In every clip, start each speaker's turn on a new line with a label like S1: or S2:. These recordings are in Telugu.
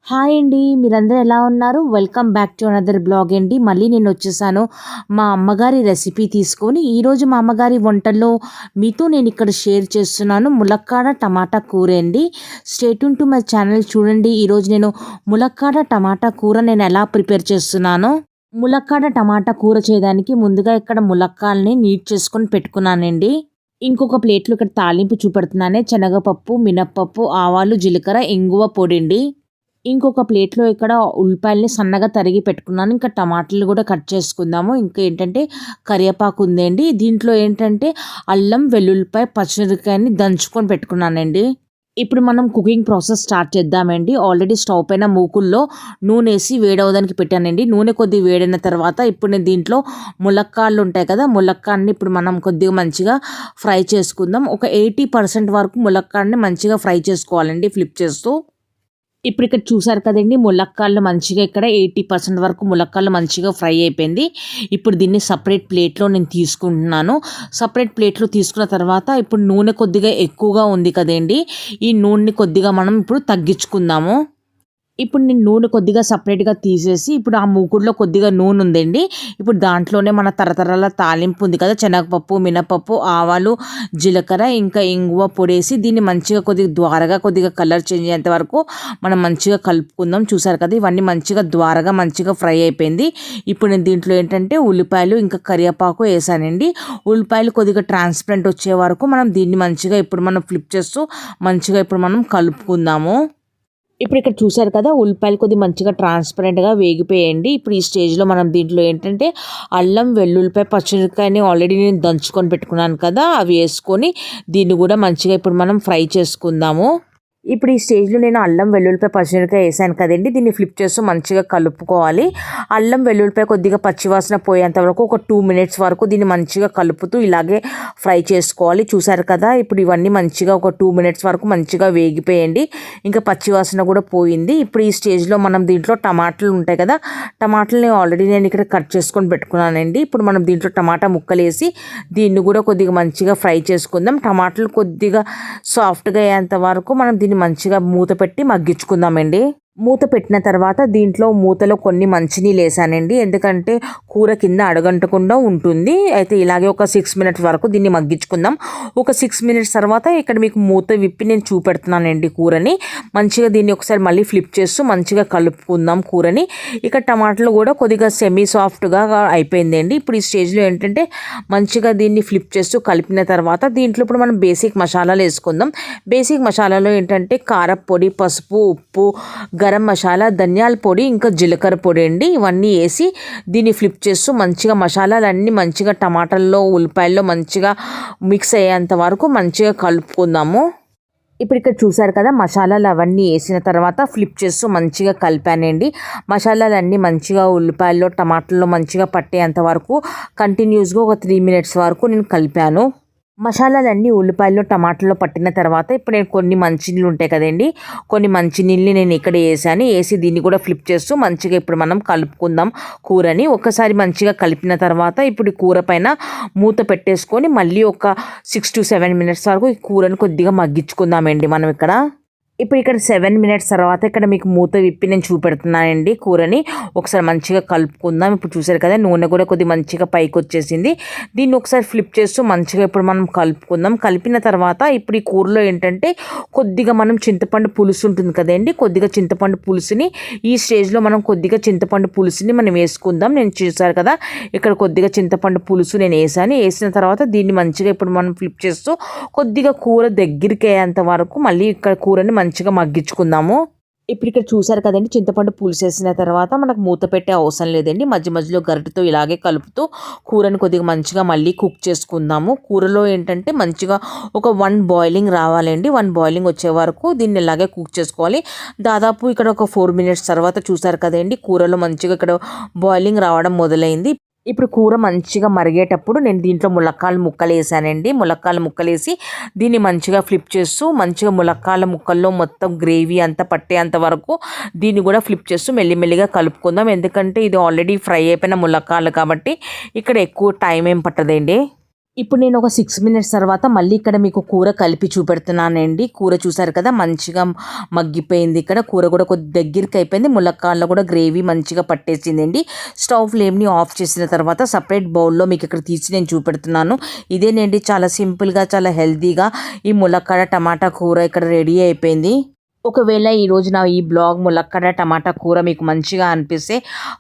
S1: హాయ్ అండి. మీరందరూ ఎలా ఉన్నారు? Welcome back to another blog అండి. మళ్ళీ నేను వచ్చేసాను మా అమ్మగారి రెసిపీ తీసుకొని. ఈరోజు మా అమ్మగారి వంటల్లో మీతో నేను ఇక్కడ షేర్ చేస్తున్నాను ములక్కాడ టమాటా కూర అండి. Stay tune to my channel చూడండి. ఈరోజు నేను ములక్కాడ టమాటా కూర నేను ఎలా ప్రిపేర్ చేస్తున్నానో. ములక్కాడ టమాటా కూర చేయడానికి ముందుగా ఇక్కడ ములక్కాడని నీట్ చేసుకొని పెట్టుకున్నానండి. ఇంకొక ప్లేట్లో ఇక్కడ తాలింపు చూపెడుతున్నానే శనగపప్పు, మినప్పప్పు, ఆవాలు, జీలకర్ర, ఇంగువ పొడి అండి. ఇంకొక ప్లేట్లో ఇక్కడ ఉల్లిపాయలని సన్నగా తరిగి పెట్టుకున్నాను. ఇంకా టమాటాలు కూడా కట్ చేసుకుందాము. ఇంకా ఏంటంటే కరివేపాకు ఉందండి. దీంట్లో ఏంటంటే అల్లం, వెల్లుల్లిపాయ, పచ్చిమిరపకాయని దంచుకొని పెట్టుకున్నానండి. ఇప్పుడు మనం కుకింగ్ ప్రాసెస్ స్టార్ట్ చేద్దామండి. ఆల్రెడీ స్టవ్ పైన మూకుల్లో నూనె వేసి వేడవడానికి పెట్టానండి. నూనె కొద్దిగా వేడైన తర్వాత ఇప్పుడు నేను దీంట్లో ములక్కాడలు ఉంటాయి కదా, ములక్కాడని ఇప్పుడు మనం కొద్దిగా మంచిగా ఫ్రై చేసుకుందాం. ఒక 80% వరకు ములక్కాడని మంచిగా ఫ్రై చేసుకోవాలండి ఫ్లిప్ చేస్తూ. ఇప్పుడు ఇక్కడ చూసారు కదండి, ములక్కాడలు మంచిగా ఇక్కడ 80% వరకు ములక్కాడలు మంచిగా ఫ్రై అయిపోయింది. ఇప్పుడు దీన్ని సపరేట్ ప్లేట్లో నేను తీసుకుంటున్నాను. సపరేట్ ప్లేట్లో తీసుకున్న తర్వాత ఇప్పుడు నూనె కొద్దిగా ఎక్కువగా ఉంది కదండి, ఈ నూనెని కొద్దిగా మనం ఇప్పుడు తగ్గించుకుందాము. ఇప్పుడు నేను నూనె కొద్దిగా సపరేట్గా తీసేసి ఇప్పుడు ఆ మూకుడులో కొద్దిగా నూనె ఉందండి. ఇప్పుడు దాంట్లోనే మన తరతరాల తాలింపు ఉంది కదా, శనగపప్పు, మినపప్పు, ఆవాలు, జీలకర్ర, ఇంకా ఇంగువ పొడేసి దీన్ని మంచిగా కొద్దిగా ద్వారగా కొద్దిగా కలర్ చేంజ్ అయ్యేంత వరకు మనం మంచిగా కలుపుకుందాం. చూసారు కదా, ఇవన్నీ మంచిగా ద్వారగా మంచిగా ఫ్రై అయిపోయింది. ఇప్పుడు నేను దీంట్లో ఏంటంటే ఉల్లిపాయలు ఇంకా కరివేపాకు వేసానండి. ఉల్లిపాయలు కొద్దిగా ట్రాన్స్పరెంట్ వచ్చే వరకు మనం దీన్ని మంచిగా ఇప్పుడు మనం ఫ్లిప్ చేస్తూ మంచిగా ఇప్పుడు మనం కలుపుకుందాము. ఇప్పుడు ఇక్కడ చూసారు కదా, ఉల్లిపాయలు కొద్దిగా మంచిగా ట్రాన్స్పరెంట్గా వేగిపోయండి. ఇప్పుడు ఈ స్టేజ్లో మనం దీంట్లో ఏంటంటే అల్లం, వెల్లుల్లిపాయ, పచ్చిమిరపకాయని ఆల్రెడీ నేను దంచుకొని పెట్టుకున్నాను కదా, అవి వేసుకొని దీన్ని కూడా మంచిగా ఇప్పుడు మనం ఫ్రై చేసుకుందాము. ఇప్పుడు ఈ స్టేజ్లో నేను అల్లం, వెల్లుల్లిపాయ, పచ్చిమిరపకాయ వేసాను కదండి, దీన్ని ఫ్లిప్ చేస్తూ మంచిగా కలుపుకోవాలి. అల్లం, వెల్లుల్లిపాయ కొద్దిగా పచ్చివాసన పోయేంత వరకు ఒక 2 minutes వరకు దీన్ని మంచిగా కలుపుతూ ఇలాగే ఫ్రై చేసుకోవాలి. చూసారు కదా, ఇప్పుడు ఇవన్నీ మంచిగా ఒక 2 minutes వరకు మంచిగా వేగిపోయండి. ఇంకా పచ్చివాసన కూడా పోయింది. ఇప్పుడు ఈ స్టేజ్లో మనం దీంట్లో టమాటాలు ఉంటాయి కదా, టమాటాలని ఆల్రెడీ నేను ఇక్కడ కట్ చేసుకొని పెట్టుకున్నానండి. ఇప్పుడు మనం దీంట్లో టమాటా ముక్కలు వేసి దీన్ని కూడా కొద్దిగా మంచిగా ఫ్రై చేసుకుందాం. టమాటాలు కొద్దిగా సాఫ్ట్గా అయ్యేంత వరకు మనం దీన్ని మంచిగా మూత పెట్టి మగ్గించుకుందామండి. మూత పెట్టిన తర్వాత దీంట్లో మూతలో కొన్ని మంచినీళ్ళు వేసానండి, ఎందుకంటే కూర కింద అడగంటకుండా ఉంటుంది. అయితే ఇలాగే ఒక 6 minutes వరకు దీన్ని మగ్గించుకుందాం. ఒక 6 minutes తర్వాత ఇక్కడ మీకు మూత విప్పి నేను చూపెడుతున్నానండి కూరని. మంచిగా దీన్ని ఒకసారి మళ్ళీ ఫ్లిప్ చేస్తూ మంచిగా కలుపుకుందాం కూరని. ఇక టమాటాలు కూడా కొద్దిగా సెమీ సాఫ్ట్గా అయిపోయిందండి. ఇప్పుడు ఈ స్టేజ్లో ఏంటంటే మంచిగా దీన్ని ఫ్లిప్ చేస్తూ కలిపిన తర్వాత దీంట్లో ఇప్పుడు మనం బేసిక్ మసాలాలు వేసుకుందాం. బేసిక్ మసాలాలో ఏంటంటే కారపొడి, పసుపు, ఉప్పు, గరం మసాలా, ధనియాల పొడి, ఇంకా జీలకర్ర పొడి అండి. ఇవన్నీ వేసి దీన్ని ఫ్లిప్ చేస్తూ మంచిగా మసాలాలన్నీ మంచిగా టమాటాల్లో, ఉల్లిపాయల్లో మంచిగా మిక్స్ అయ్యేంత వరకు మంచిగా కలుపుకుందాము. ఇప్పుడు ఇక్కడ చూసారు కదా, మసాలాలు అవన్నీ వేసిన తర్వాత ఫ్లిప్ చేస్తూ మంచిగా కలిపానండి. మసాలాలన్నీ మంచిగా ఉల్లిపాయల్లో, టమాటాల్లో మంచిగా పట్టేంత వరకు కంటిన్యూస్గా ఒక 3 minutes వరకు నేను కలిపాను. మసాలాలన్నీ ఉల్లిపాయల్లో, టమాటాల్లో పట్టిన తర్వాత ఇప్పుడు నేను కొన్ని మంచినీళ్ళు ఉంటాయి కదండి, కొన్ని మంచినీళ్ళని నేను ఇక్కడ వేసి దీన్ని కూడా ఫ్లిప్ చేస్తూ మంచిగా ఇప్పుడు మనం కలుపుకుందాం కూరని. ఒకసారి మంచిగా కలిపిన తర్వాత ఇప్పుడు ఈ కూర పైన మూత పెట్టేసుకొని మళ్ళీ ఒక 6 to 7 minutes వరకు ఈ కూరని కొద్దిగా మగ్గించుకుందామండి మనం ఇక్కడ. ఇప్పుడు ఇక్కడ 7 minutes తర్వాత ఇక్కడ మీకు మూత విప్పి నేను చూపెడుతున్నానండి కూరని. ఒకసారి మంచిగా కలుపుకుందాం. ఇప్పుడు చూసారు కదా, నూనె కూడా కొద్దిగా మంచిగా పైకి వచ్చేసింది. దీన్ని ఒకసారి ఫ్లిప్ చేస్తూ మంచిగా ఇప్పుడు మనం కలుపుకుందాం. కలిపిన తర్వాత ఇప్పుడు ఈ కూరలో ఏంటంటే కొద్దిగా మనం చింతపండు పులుసు ఉంటుంది కదండి, కొద్దిగా చింతపండు పులుసుని ఈ స్టేజ్లో మనం కొద్దిగా చింతపండు పులుసుని మనం వేసుకుందాం. నేను చూసారు కదా, ఇక్కడ కొద్దిగా చింతపండు పులుసు నేను వేసిన తర్వాత దీన్ని మంచిగా ఇప్పుడు మనం ఫ్లిప్ చేస్తూ కొద్దిగా కూర దగ్గరికి అయ్యేంత వరకు మళ్ళీ ఇక్కడ కూరని మంచిగా మగ్గించుకుందాము. ఇప్పుడు ఇక్కడ చూసారు కదండి, చింతపండు పులుసు వేసిన తర్వాత మనకు మూత పెట్టే అవసరం లేదండి. మధ్య మధ్యలో గరిటెతో ఇలాగే కలుపుతూ కూరని కొద్దిగా మంచిగా మళ్ళీ కుక్ చేసుకుందాము. కూరలో ఏంటంటే మంచిగా ఒక 1 boiling రావాలండి. 1 boiling వచ్చే వరకు దీన్ని ఇలాగే కుక్ చేసుకోవాలి. దాదాపు ఇక్కడ ఒక 4 minutes తర్వాత చూసారు కదండి, కూరలో మంచిగా ఇక్కడ బాయిలింగ్ రావడం మొదలైంది. ఇప్పుడు కూర మంచిగా మరిగేటప్పుడు నేను దీంట్లో ములక్కాడల ముక్కలు వేసానండి. ములక్కాడల ముక్కలు వేసి దీన్ని మంచిగా ఫ్లిప్ చేస్తూ మంచిగా ములక్కాడల ముక్కల్లో మొత్తం గ్రేవీ అంతా పట్టేంత వరకు దీన్ని కూడా ఫ్లిప్ చేస్తూ మెల్లిమెల్లిగా కలుపుకుందాం. ఎందుకంటే ఇది ఆల్రెడీ ఫ్రై అయిపోయిన ములక్కాడలు కాబట్టి ఇక్కడ ఎక్కువ టైం ఏం పట్టదండి. ఇప్పుడు నేను ఒక 6 మినిట్స్ తర్వాత మళ్ళీ ఇక్కడ మీకు కూర కలిపి చూపెడుతున్నానండి. కూర చూసారు కదా మంచిగా మగ్గిపోయింది. ఇక్కడ కూర కూడా కొద్ది దగ్గరికి అయిపోయింది. ములక్కాడలో కూడా గ్రేవీ మంచిగా పట్టేసిందండి. స్టవ్ ఫ్లేమ్ని ఆఫ్ చేసిన తర్వాత సపరేట్ బౌల్లో మీకు ఇక్కడ తీసి నేను చూపెడుతున్నాను. ఇదేనండి చాలా సింపుల్గా చాలా హెల్తీగా ఈ ములక్కాడ టమాటా కూర ఇక్కడ రెడీ అయిపోయింది. ఒకవేళ ఈరోజు నా ఈ బ్లాగ్ ములక్కాడ టమాటా కూర మీకు మంచిగా అనిపిస్తే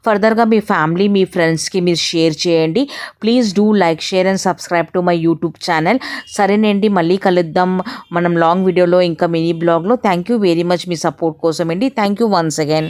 S1: ఫర్దర్గా మీ ఫ్యామిలీ మీ ఫ్రెండ్స్కి మీరు షేర్ చేయండి. Please do like share and subscribe to my YouTube channel. సరేనండి మళ్ళీ కలుద్దాం మనం లాంగ్ వీడియోలో ఇంకా మినీ బ్లాగ్లో. థ్యాంక్ యూ వెరీ మచ్ మీ సపోర్ట్ కోసం అండి. Thank you once again.